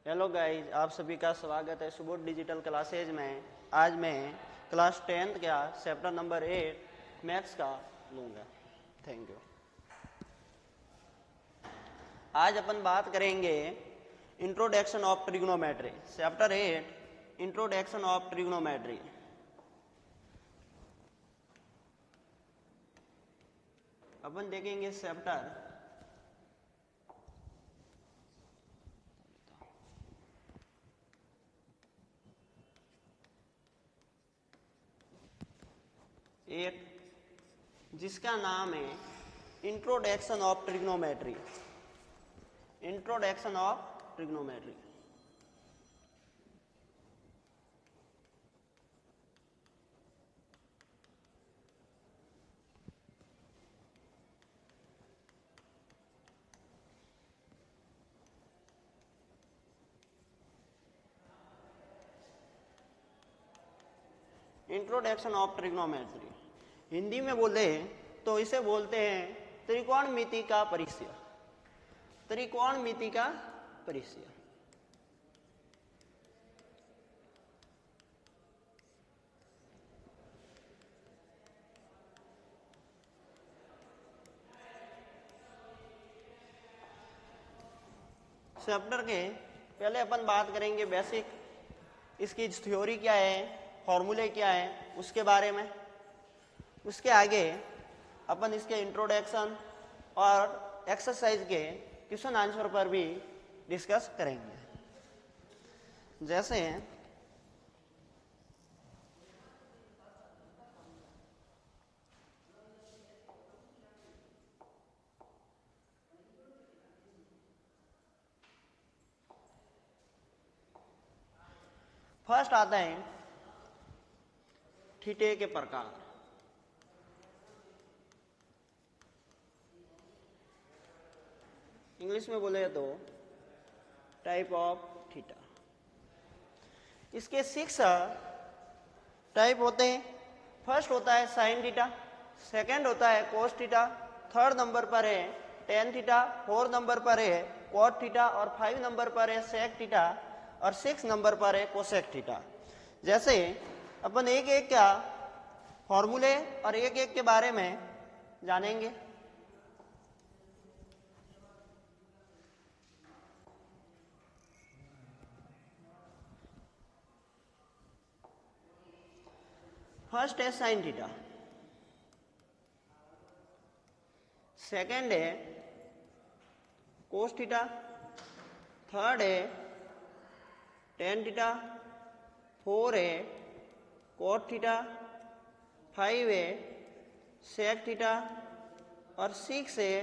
Hello guys, आप सभी का स्वागत है सुबोध डिजिटल क्लासेज में। आज मैं क्लास 10th का चैप्टर नंबर 8 मैथ्स का लूँगा। Thank you. आज अपन बात करेंगे introduction of trigonometry, chapter 8 introduction of trigonometry. अपन देखेंगे चैप्टर एक जिसका नाम है introduction of trigonometry. Introduction of trigonometry. Introduction of trigonometry Hindi में बोले तो इसे बोलते हैं त्रिकोणमिति का परिचय। त्रिकोणमिति का परिचय। चैप्टर के पहले अपन बात करेंगे बेसिक, इसकी थ्योरी क्या है, फॉर्मूले क्या है उसके बारे में। उसके आगे अपन इसके इंट्रोडक्शन और एक्सरसाइज के क्वेश्चन आंसर पर भी डिस्कस करेंगे। जैसे फर्स्ट आता है थीटे के प्रकार। इंग्लिश में बोले तो टाइप ऑफ थीटा। इसके 6 टाइप होते हैं। फर्स्ट होता है साइन थीटा, सेकंड होता है कोस थीटा, थर्ड नंबर पर है टेन थीटा, फोर्थ नंबर पर है कॉट थीटा और 5 नंबर पर है सेक थीटा और 6 नंबर पर है कोसेक थीटा। जैसे अपन एक एक का फॉर्मूले और एक एक के बारे में जानेंगे। फर्स्ट है साइन थीटा, सेकंड है कोस थीटा, थर्ड है टेन थीटा, 4 है कॉट थीटा, 5 है सेक थीटा और 6 है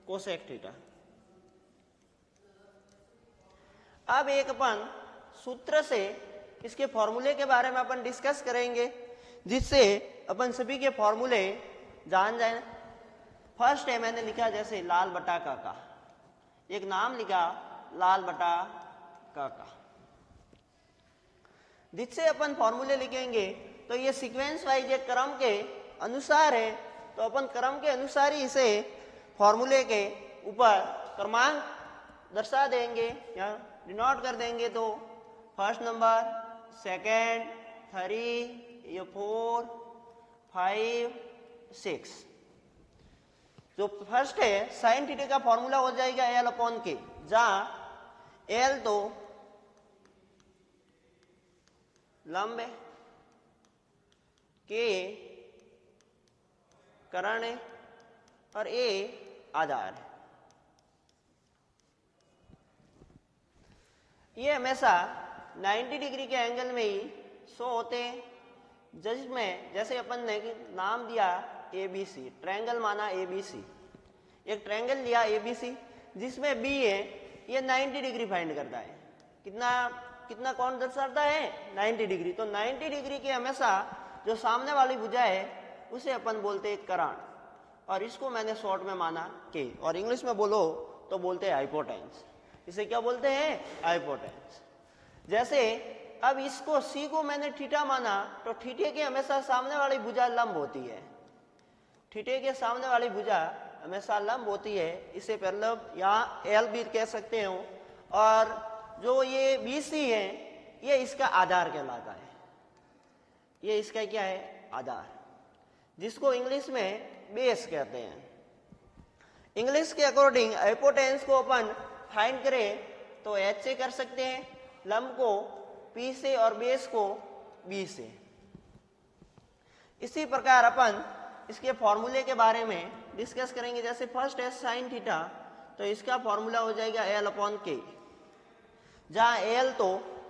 कोसेक थीटा। अब एक अपन सूत्र से इसके फॉर्मूले के बारे में अपन डिस्कस करेंगे, जिससे अपन सभी के फॉर्मूले जान जाए। फर्स्ट है मैंने लिखा जैसे लाल बटा काका, एक नाम लिखा लाल बटा काका, जिससे अपन फॉर्मूले लिखेंगे तो ये सीक्वेंस वाइज एक क्रम के अनुसार है, तो अपन क्रम के अनुसार ही इसे फॉर्मूले के ऊपर क्रमांक दर्शा देंगे या डिनोट कर देंगे। तो फर्स्ट नंबर, सेकेंड, 3, ये 4, 5, 6। जो फर्स्ट है साइन थीटा का फॉर्मूला हो जाएगा एल अपॉन के, जहां एल तो लंब है, के करण है और ए आधार है। ये हमेशा 90 डिग्री के एंगल में ही शो होते हैं, जिसमें जैसे अपन ने नाम दिया ABC, ट्रायंगल माना ABC। एक ट्रायंगल लिया ABC जिसमें B है, ये 90 डिग्री फाइंड करता है। कितना कौन दर्शाता है? 90 डिग्री। तो 90 डिग्री के हमेशा जो सामने वाली भुजा है उसे अपन बोलते हैं करण, और इसको मैंने शॉर्ट में माना के, और इंग्लिश में बोलो तो बोलते हैं हाइपोटेन्स। इसे क्या बोलते हैं? हाइपोटेन्स। जैसे अब इसको सी को मैंने थीटा माना, तो थीटे के हमेशा सामने वाली भुजा लंब होती है। थीटे के सामने वाली भुजा हमेशा लंब होती है, इसे मतलब यहाँ एल भी कह सकते हो। और जो ये BC है ये इसका आधार कहलाता है, ये इसका क्या है आधार, जिसको इंग्लिश में बेस कहते हैं। इंग्लिश के अकॉर्डिंग हाइपोटेन्यूज को अपन फाइंड करें तो H से कर सकते हैं, लंब को P से और बेस को B से। इसी प्रकार अपन इसके फॉर्मूले के बारे में डिस्कस करेंगे। जैसे फर्स्ट है साइन थीटा, तो इसका फॉर्मूला हो जाएगा L अपॉन K, जहाँ L तो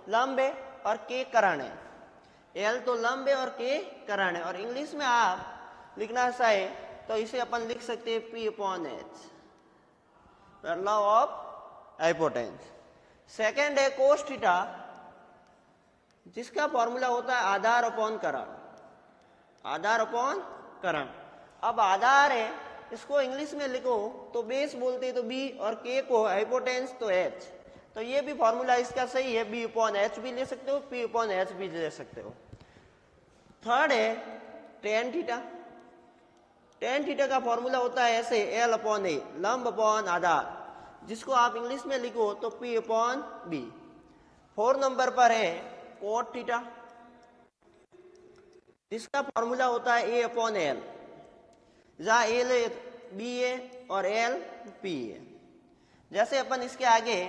लंब है और K करण है, L तो लंब है और K करण है। और इंग्लिश में आप लिखना चाहे तो इसे अपन लिख सकते हैं P upon H, law of hypotenuse. Second है कोस थीटा, जिसका फॉर्मूला होता है आधार अपॉन करण, आधार अपॉन करण। अब आधार है, इसको इंग्लिश में लिखो तो बेस बोलते हैं तो B और K को हाइपोटेन्यूज तो H, तो ये भी फॉर्मूला इसका सही है, B अपॉन H भी ले सकते हो, P अपॉन H भी ले सकते हो। थर्ड है टेन थीटा, टेन थीटा का फॉर्मूला होता है ऐसे L अपॉन A, लंब अपॉन आधार, जिसको आप इंग्लिश में लिखो तो P अपॉन B। 4 नंबर पर है कोट थीटा, जिसका फॉर्मूला होता है A अपॉन L, जहाँ L B है और L P है। जैसे अपन इसके आगे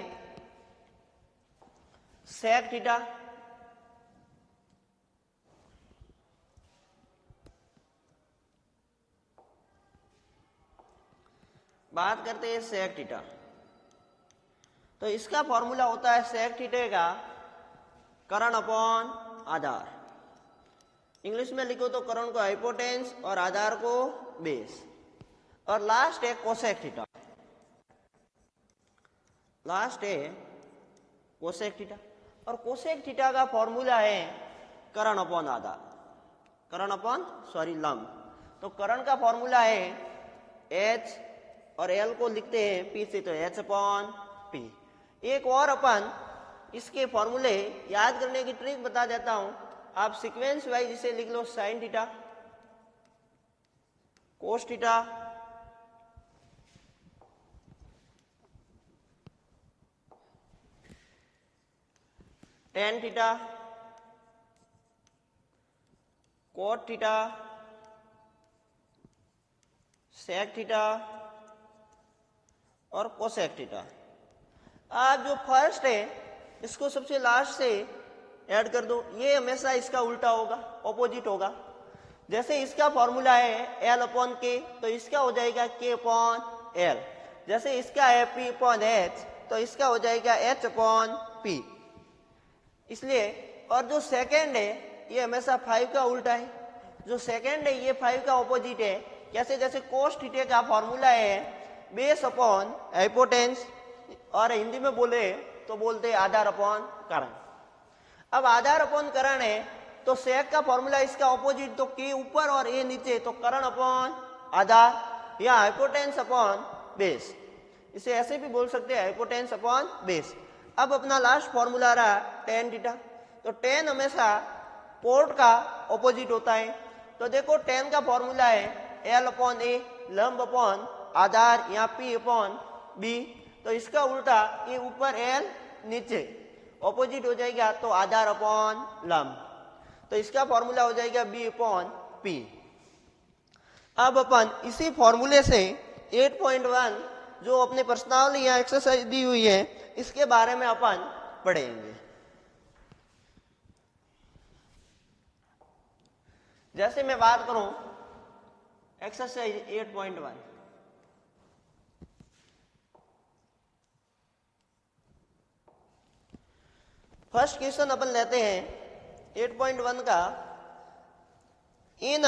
सेक थीटा, बात करते हैं सेक थीटा, तो इसका फॉर्मूला होता है सेक थीटा का करण अपॉन आधार। इंग्लिश में लिखो तो करण को हाइपोटेन्यूज और आधार को बेस। और लास्ट है कोसेक थीटा, लास्ट है कोसेक थीटा, और कोसेक थीटा का फॉर्मूला है करण अपॉन आधार, करण अपॉन लंब। तो करण का फॉर्मूला है H और L को लिखते हैं P से, तो H अपॉन P। एक और अपन इसके फॉर्मूले याद करने की ट्रिक बता देता हूं, आप सीक्वेंस वाइज इसे लिख लो, sine theta, cos theta, tan theta, cot theta, sec theta और कोसेक थीटा। आप जो फर्स्ट है इसको सबसे लास्ट से ऐड कर दो, ये हमेशा इसका उल्टा होगा, ऑपोजिट होगा। जैसे इसका फॉर्मूला है L अपॉन K, तो इसका हो जाएगा K अपॉन L। जैसे इसका है P अपॉन H, तो इसका हो जाएगा H अपॉन P। इसलिए, और जो सेकेंड है ये हमेशा 5 का उल्टा है, जो सेकेंड है ये 5 का ऑपोजिट है। कैसे? जैसे कोस थीटा का फॉर्मूला है बेस अपॉन हाइपोटेन्यूज, और हिंदी में बोले तो बोलते हैं आधार अपॉन करण। अब आधार अपॉन करण है तो सेक का फॉर्मूला इसका ऑपोजिट, तो K ऊपर और A नीचे, तो करण अपॉन आधार या हाइपोटेन्यूज अपॉन बेस। इसे ऐसे भी बोल सकते हैं हाइपोटेन्यूज अपॉन बेस। अब अपना लास्ट फॉर्मूला रहा टेन थीटा, तो टेन हमेशा कोट का ऑपोजिट होता है। तो देखो टेन का फॉर्मूला है L अपॉन A, लंब अपॉन आधार या P अपॉन B, तो इसका उल्टा ये ऊपर L नीचे ऑपोजिट हो जाएगा, तो आधार अपॉन लंब, तो इसका फॉर्मूला हो जाएगा B अपॉन P। अब अपन इसी फॉर्मूले से 8.1 जो अपने प्रश्नावली या एक्सरसाइज दी हुई है इसके बारे में अपन पढ़ेंगे। जैसे मैं बात करूं एक्सरसाइज 8.1, फर्स्ट क्वेश्चन अपन लेते हैं 8.1 का। In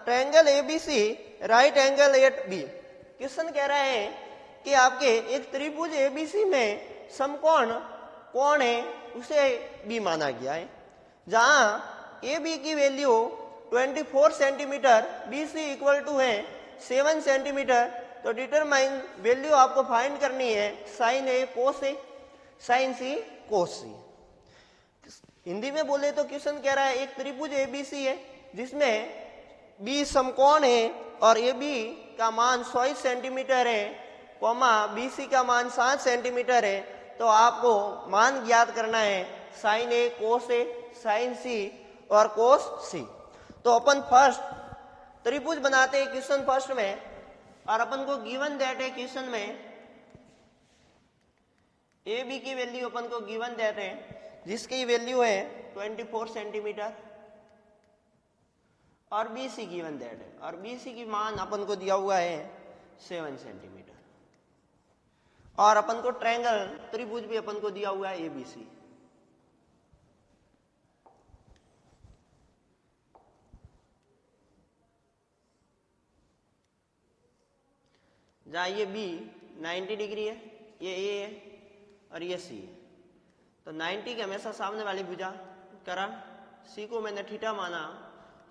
triangle A B C right angle at B. Question कह रहा है कि आपके एक त्रिभुज एबीसी में समकोण कोण है उसे बी माना गया है, जहां ए बी की value 24 centimetre, B C equal to है 7 सेंटीमीटर। तो डिटरमाइन वैल्यू आपको फाइंड करनी है साइन ए कोस ए, साइन सी कोस सी। हिंदी में बोले तो क्वेश्चन कह रहा है एक त्रिभुज एबीसी है जिसमें बी समकोण है और ए बी का मान 100 सेंटीमीटर है, कोमा बी सी का मान 7 सेंटीमीटर है। तो आपको मान ज्ञात करना है साइन ए, कोस ए, साइन सी और कोस सी। तो अपन फर्स्ट त्रिभुज बनाते हैं क्वेश्चन फर्स्ट में, और अपन को गिवन दैट है क्वेश्चन में ए बी की वैल्यू अपन को गिवन दैट है, जिसकी वैल्यू है 24 सेंटीमीटर, और बी सी गिवन दैट है, और बी सी की मान अपन को दिया हुआ है 7 सेंटीमीटर, और अपन को ट्रायंगल त्रिभुज भी अपन को दिया हुआ है एबीसी। जहां ये बी 90 डिग्री है, ये ए है और ये सी है, तो 90 के हमेशा सामने वाली भुजा करण, सी को मैंने थीटा माना,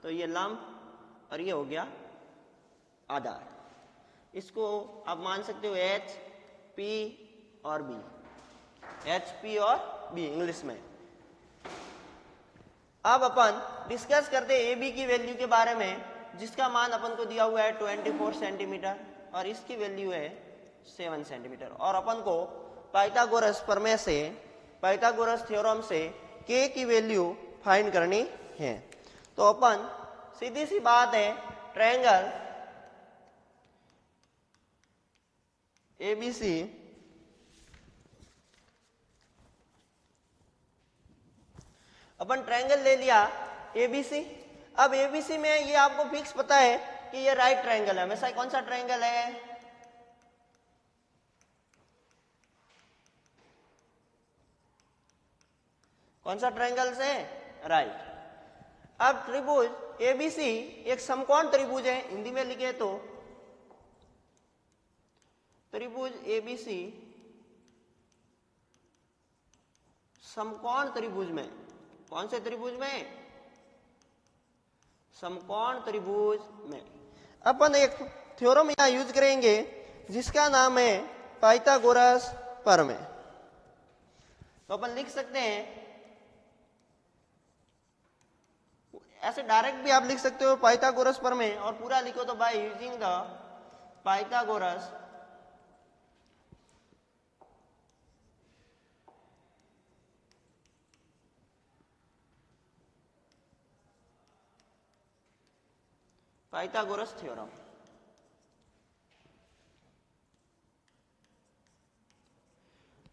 तो ये लंब और ये हो गया आधार। इसको आप मान सकते हो एच पी और बी, एच पी और बी इंग्लिश में। अब अपन डिस्कस करते हैं ए बी की वैल्यू के बारे में, जिसका मान अपन को दिया हुआ है 24 सेंटीमीटर और इसकी वैल्यू है 7 सेंटीमीटर, और अपन को पाइथागोरस प्रमेय से, पाइथागोरस थ्योरम से के की वैल्यू फाइंड करनी है। तो अपन सीधी सी बात है, ट्रायंगल एबीसी अपन ट्रायंगल ले लिया एबीसी। अब एबीसी में ये आपको फिक्स पता है कि ये राइट ट्रायंगल है, हमेशा कौन सा ट्रायंगल है, कौन सा ट्रायंगल से, राइट। अब त्रिभुज एबीसी एक समकोण त्रिभुज है, हिंदी में लिखे तो त्रिभुज एबीसी समकोण त्रिभुज में, कौन से त्रिभुज में, समकोण त्रिभुज में अपन एक थ्योरम यहां यूज करेंगे जिसका नाम है पाइथागोरस प्रमेय। तो अपन लिख सकते हैं, ऐसे डायरेक्ट भी आप लिख सकते हो पाइथागोरस प्रमेय, और पूरा लिखो तो by using the Pythagoras Pythagoras theorem.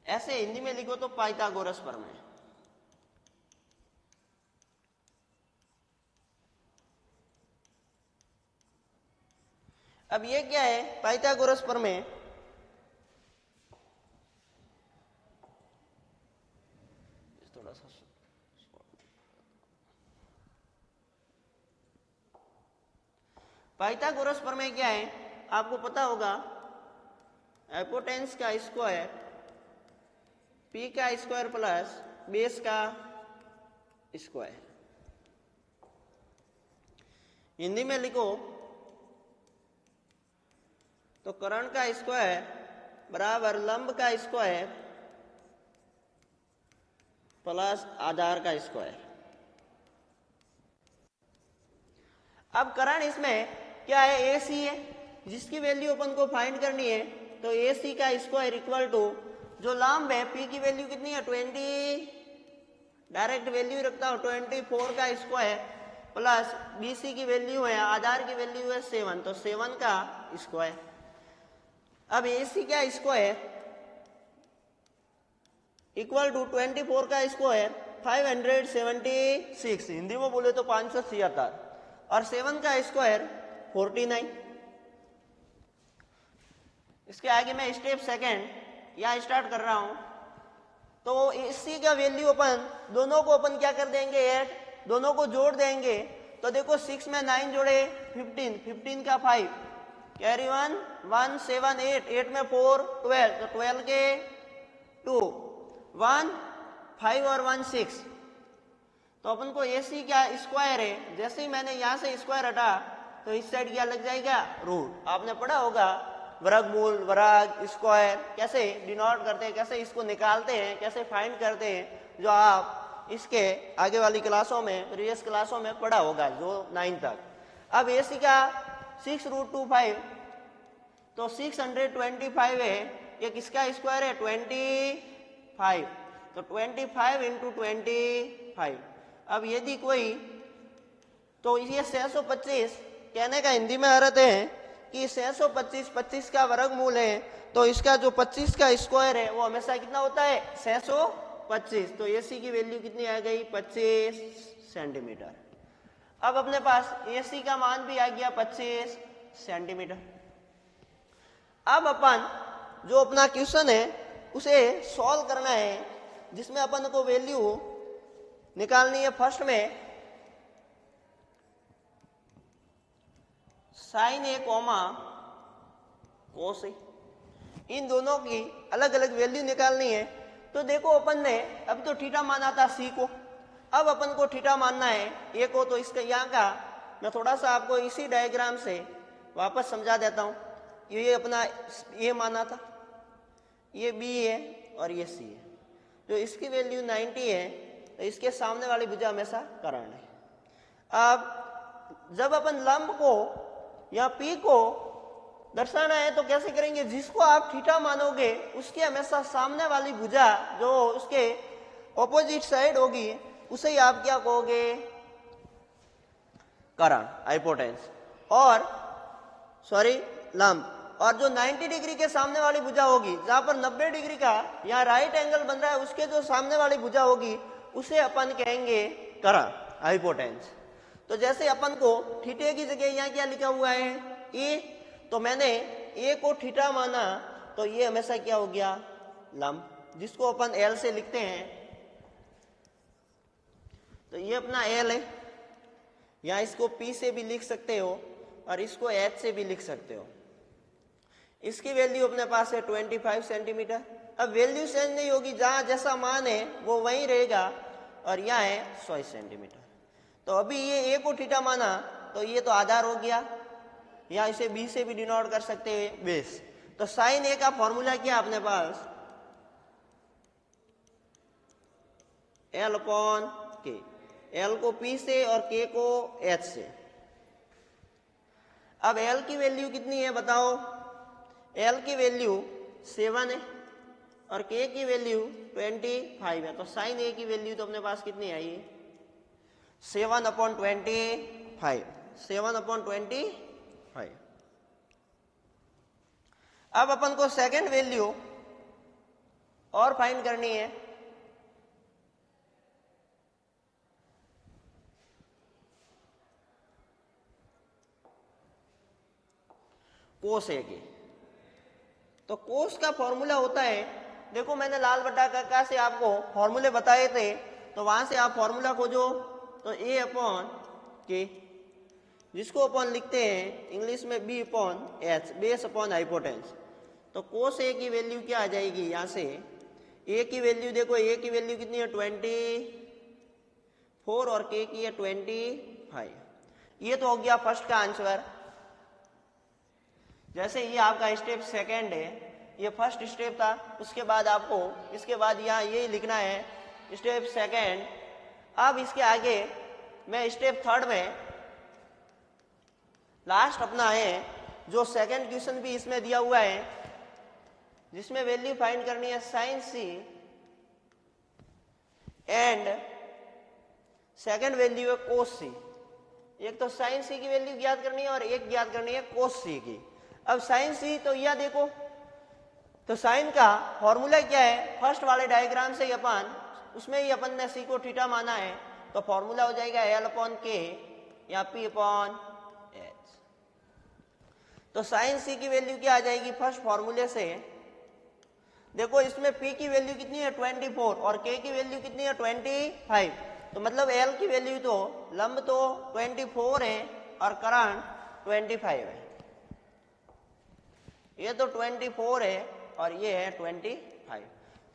ऐसे हिंदी में लिखो तो पाइथागोरस प्रमेय। अब ये क्या है पाइथागोरस प्रमेय, थोड़ा सा पाइथागोरस प्रमेय क्या है आपको पता होगा, हाइपोटेन्यूस का स्क्वायर पी का स्क्वायर प्लस बेस का स्क्वायर। हिंदी में लिखो तो कर्ण का स्क्वायर बराबर लंब का स्क्वायर प्लस आधार का स्क्वायर। अब कर्ण इसमें क्या है, ए सी है, जिसकी वैल्यू अपन को फाइंड करनी है, तो ए सी का स्क्वायर इक्वल टू जो लंब है पी की वैल्यू कितनी है 20, डायरेक्ट वैल्यू रखता हूं 24 का स्क्वायर प्लस बी सी की वैल्यू है, आधार की वैल्यू है 7, तो 7 का स्क्वायर। अब ए सी का स्क्वायर इक्वल टू 24 का स्क्वायर 576, हिंदी में बोले तो 576, और 7 का स्क्वायर 49। इसके आगे मैं स्टेप सेकंड यहां स्टार्ट कर रहा हूं, तो इसी का वैल्यू अपन दोनों को अपन क्या कर देंगे, ऐड, दोनों को जोड़ देंगे। तो देखो 6 में 9 जोड़े 15, 15 का 5 कैरी 1 1 7 8, 8 में 4 12, तो 12 के 2 1 5 और 1 6, तो अपन को एसी क्या स्क्वायर है, जैसे ही मैंने यहां से स्क्वायर हटा तो इस साइड क्या लग जाएगा, रूट। आपने पढ़ा होगा वर्गमूल, वर्ग, स्क्वायर कैसे डिनोट करते हैं, कैसे इसको निकालते हैं, कैसे फाइंड करते हैं, जो आप इसके आगे वाली क्लासों में, प्रीवियस क्लासों में पढ़ा होगा जो 9 तक। अब एसी का 6√25, तो 625 है, एक इसका स्क्वायर है 20, 25, तो 25 इंटू 25। अब यदि कोई, तो ये 625 कहने का हिंदी में अर्थ है कि 625 25 का वर्गमूल है, तो इसका जो 25 का स्क्वायर है वो हमेशा कितना होता है 625। तो AC की वैल्यू कितनी आ गई 25 सेंटीमीटर। अब अपने पास AC का मान भी आ गया 25 सेंटीमीटर। अब अपन जो अपना क्वेश्चन है उसे सॉल्व करना है, जिसमें अपन को वैल्यू निकालनी है फर्स्ट में साइन ए कॉमा कोस ए, इन दोनों की अलग अलग वैल्यू निकालनी है। तो देखो अपन ने अब तो थीटा माना था सी को, अब अपन को थीटा मानना है ए को। तो इसका यहाँ का मैं थोड़ा सा आपको इसी डायग्राम से वापस समझा देता हूँ। ये अपना ए माना था, ये बी है और ये सी है। जो इसकी वैल्यू 90 है तो इसके सामने वाली भुजा हमेशा कर्ण है। अब जब अपन लंब को या पी को दर्शाना है तो कैसे करेंगे, जिसको आप थीटा मानोगे उसके हमेशा सामने वाली भुजा जो उसके ऑपोजिट साइड होगी उसे ही आप क्या कहोगे कर्ण, हाइपोटेन्स, और सॉरी लंब। और जो 90 डिग्री के सामने वाली भुजा होगी, जहां पर 90 डिग्री का यहाँ राइट एंगल बन रहा है, उसके जो सामने वाली भुजा होगी उसे अपन कहेंगे कर्ण, हाइपोटेन्स। तो जैसे अपन को थीटे की जगह यहाँ क्या लिखा हुआ है ए, तो मैंने ए को थीटा माना तो ये हमेशा क्या हो गया लंब, जिसको अपन एल से लिखते हैं। तो ये अपना एल है, या इसको पी से भी लिख सकते हो और इसको एच से भी लिख सकते हो। इसकी वैल्यू अपने पास है 25 सेंटीमीटर। अब वैल्यू चेंज नहीं होगी, जहां जैसा मान है वो वहीं रहेगा, और यहाँ है 100 सेंटीमीटर। तो अभी ये ए को थीटा माना तो ये तो आधार हो गया, या इसे बी से भी डिनोट कर सकते हैं बेस। तो साइन ए का फॉर्मूला क्या अपने पास एल अपॉन के, एल को पी से और के को एच से। अब एल की वैल्यू कितनी है बताओ, एल की वैल्यू 7 है और के की वैल्यू 25 है। तो साइन ए की वैल्यू तो अपने पास कितनी आई है 7/25, 7/25। अब अपन को सेकंड वैल्यू और फाइंड करनी है। कोस ए की, तो कोस का फॉर्मूला होता है, देखो मैंने लाल बट्टा काका से आपको फॉर्मूले बताए थे, तो वहां से आप फॉर्मूला खोजो। तो ए अपॉन के, जिसको अपन लिखते हैं इंग्लिश में B upon H, base upon hypotenuse. तो कोस ए की वैल्यू क्या आ जाएगी, यहां से ए की वैल्यू देखो, ए की वैल्यू कितनी है 24 और के की है 25। ये तो हो गया फर्स्ट का आंसर। जैसे ये आपका स्टेप सेकंड है, ये फर्स्ट स्टेप था, उसके बाद आपको इसके बाद यहाँ ये लिखना है स्टेप सेकंड। अब इसके आगे मैं स्टेप थर्ड में लास्ट अपना है जो सेकंड क्वेश्चन भी इसमें दिया हुआ है, जिसमें वैल्यू फाइंड करनी है sine C and second value है कोस सी। एक तो साइन सी की वैल्यू ज्ञात करनी है और एक ज्ञात करनी है कोस सी की। अब साइन सी, तो यह देखो, तो साइन का फॉर्मूला क्या है, फर्स्ट वाले डायग्राम से अपन उसमें ही अपन ने सी को थीटा माना है, तो फॉर्मूला हो जाएगा एल अपॉन के या पी अपॉन एच। तो साइन सी की वैल्यू क्या आ जाएगी फर्स्ट फॉर्मूले से, देखो इसमें पी की वैल्यू कितनी है 24 और के की वैल्यू कितनी है 25। तो मतलब एल की वैल्यू तो लंब तो 24 है और कर्ण 25 है। ये तो 24 है और ये है 25।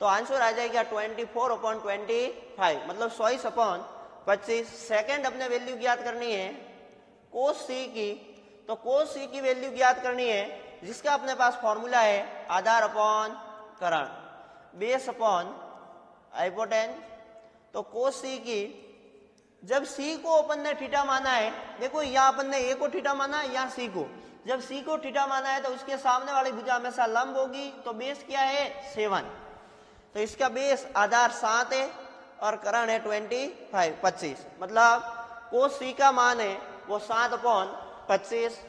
तो आंसर आ जाएगा 24/25, मतलब 100/25। सेकंड अपने वैल्यू ज्ञात करनी है कोस सी की, तो कोस सी की वैल्यू ज्ञात करनी है, जिसका अपने पास फॉर्मूला है आधार अपॉन कर्ण, बेस अपॉन हाइपोटेन्स। तो कोस सी की, जब सी को अपन ने थीटा माना है, देखो यहाँ अपन ने ए को थीटा माना, यहाँ सी को, जब सी को थीटा माना है तो उसके सामने वाली भुजा हमेशा लंब होगी। तो बेस क्या है 7, तो इसका बेस आधार 7 है और करण है 25, मतलब कोस सी का मान है वो 7/25।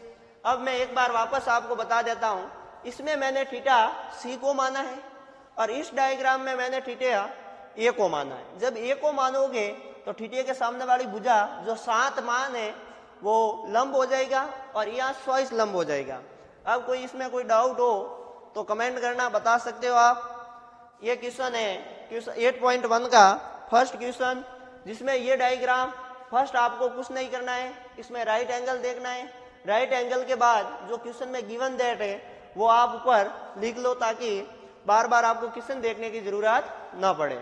अब मैं एक बार वापस आपको बता देता हूं, इसमें मैंने थीटा सी को माना है और इस डायग्राम में मैंने थीटा ए को माना है। जब ए को मानोगे तो थीटा के सामने वाली भुजा जो 7 मान है वो लंब हो जाएगा और यहाँ 24 लंब हो जाएगा। अब कोई इसमें कोई डाउट हो तो कमेंट करना, बता सकते हो आप। ये क्वेश्चन है क्वेश्चन 8.1 का फर्स्ट क्वेश्चन, जिसमें ये डायग्राम फर्स्ट आपको कुछ नहीं करना है, इसमें राइट एंगल देखना है। राइट एंगल के बाद जो क्वेश्चन में गिवन दैट है वो आप ऊपर लिख लो ताकि बार बार आपको क्वेश्चन देखने की जरूरत ना पड़े।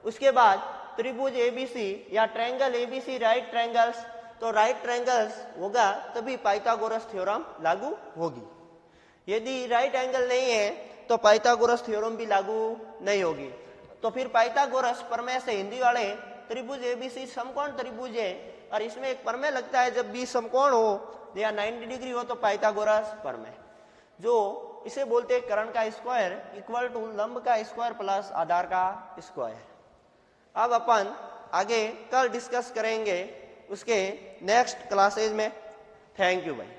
उसके बाद त्रिभुज एबीसी या ट्रायंगल एबीसी राइट ट्रायंगल्स, तो राइट ट्रायंगल्स होगा तभी पाइथागोरस थ्योरम लागू होगी। यदि राइट एंगल नहीं है तो पाइथागोरस थ्योरम भी लागू नहीं होगी। तो फिर पाइथागोरस प्रमेय से हिंदी वाले त्रिभुज एबीसी समकोण त्रिभुज है और इसमें एक प्रमेय लगता है, जब बी समकोण हो या 90 डिग्री हो तो पाइथागोरस प्रमेय, जो इसे बोलते हैं कर्ण का स्क्वायर इक्वल टू लंब का स्क्वायर प्लस आधार का स्क्वायर। अब अपन आगे कल डिस्कस करेंगे उसके नेक्स्ट क्लासेज में। थैंक यू भाई।